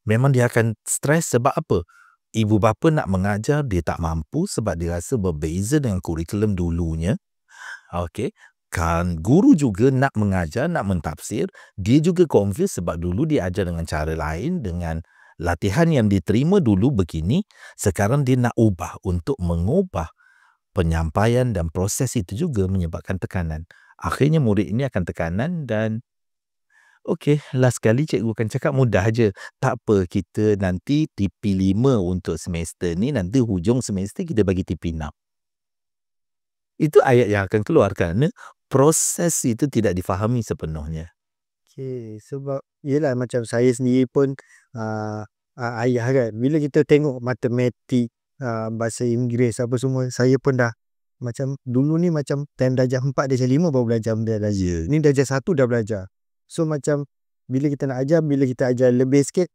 Memang dia akan stres sebab apa? Ibu bapa nak mengajar, dia tak mampu sebab dia rasa berbeza dengan kurikulum dulunya. Okey. Kan guru juga nak mengajar, nak mentafsir, dia juga confused sebab dulu dia ajar dengan cara lain, dengan latihan yang diterima dulu begini, sekarang dia nak ubah. Untuk mengubah penyampaian dan proses itu juga menyebabkan tekanan. Akhirnya murid ini akan tekanan dan okey, last kali cikgu akan cakap mudah aja. Tak apa, kita nanti TP5 untuk semester ni, nanti hujung semester kita bagi TP6. Itu ayat yang akan keluar kerana proses itu tidak difahami sepenuhnya. Okay, sebab yelah macam saya sendiri pun ayah kan, bila kita tengok matematik, bahasa Inggeris apa semua, saya pun dah macam dulu ni macam time darjah 4 darjah 5 baru belajar benda ni darjah 1 dah belajar. So macam bila kita nak ajar, bila kita ajar lebih sikit